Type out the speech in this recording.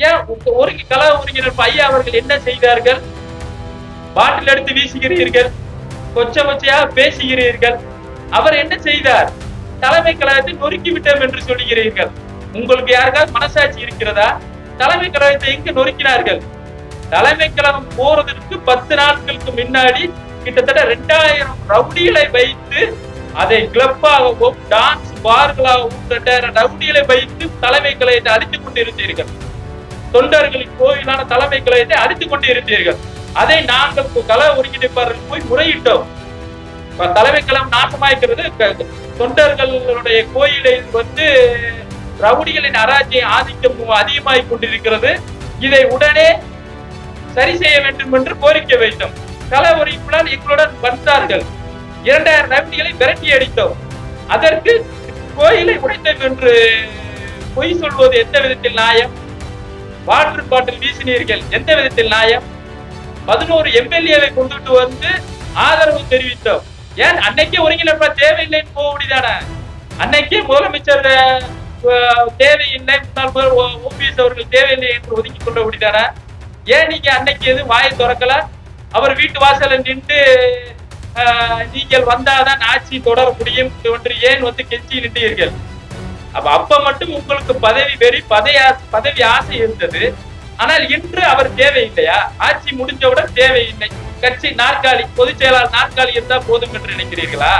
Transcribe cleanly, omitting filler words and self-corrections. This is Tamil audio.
ஏன் ஒரு கல ஒருங்கிணைப்பு ஐயா அவர்கள் என்ன செய்தார்கள்? பாட்டில் எடுத்து வீசுகிறீர்கள், கொச்சையாக பேசுகிறீர்கள். அவர் என்ன செய்தார்? தலைமை கழகத்தை நொறுக்கி விட்டோம் என்று சொல்லுகிறீர்கள். உங்களுக்கு யாருக்காவது மனசாட்சி இருக்கிறதா? தலைமை கழகத்தை எங்க நொறுக்கினார்கள்? தலைமை கழகம் போறதற்கு 10 நாட்களுக்கு முன்னாடி கிட்டத்தட்ட 2000 ரவுடிகளை வைத்து, அதை கிளப்பாகவும் டான்ஸ் பார்களாகவும் 2000 ரவுடிகளை வைத்து தலைமை கழகத்தை அடித்துக் கொண்டிருந்தீர்கள். தொண்டர்களின் கோயிலான தலைமை கழகத்தை அடித்துக் கொண்டிருந்தீர்கள். அதை நாங்கள் கல ஒருங்கிணைப்பாளர்கள் போய் முறையிட்டோம். தலைமை கழகம் நாசமாய்க்கிறது, தொண்டர்களுடைய கோயிலை ரவுடிகளின் அராஜ்ய ஆதிக்கம் அதிகமாகிக் கொண்டிருக்கிறது, இதை உடனே சரி செய்ய வேண்டும் என்று கோரிக்கை வைத்தோம். கல ஒருங்கிணைப்பாளர் எங்களுடன் வந்தார்கள். 2000 ரவுடிகளை விரட்டி அடித்தோம். அதற்கு கோயிலை உடைத்தோம் என்று பொய் சொல்வது எந்த விதத்தில் நியாயம்? வாட்டர் பாட்டில் வீசினீர்கள், எந்த விதத்தில் நியாயம்? 11 எம்எல்ஏவை கொண்டுட்டு ஆதரவு தெரிவித்தோம். ஏன் அன்னைக்கே ஒருங்கிணைப்பா தேவையில்லைன்னு போக முடியுதானே? அன்னைக்கே முதலமைச்சர் தேவையில்லை, முன்னாள் ஓபிஎஸ் அவர்கள் தேவையில்லை என்று ஒதுக்கி கொள்ள முடியுதானே? ஏன் நீங்க அன்னைக்கு எதுவும் வாயை திறக்கல? அவர் வீட்டு வாசல நின்று நீங்கள் வந்தாதான் ஆட்சி தொடர முடியும் என்று ஏன் கெஞ்சி நின்றீர்கள்? அப்ப மட்டும் உங்களுக்கு பதவி வெறி, பதவி ஆசை இருந்தது. ஆனால் இன்று அவர் தேவையில்லையா? ஆட்சி முடிஞ்சவுடன் தேவையில்லை, கட்சி நாற்காலி, பொதுச் செயலாளர் நாற்காலி இருந்தா போதும் என்று நினைக்கிறீர்களா?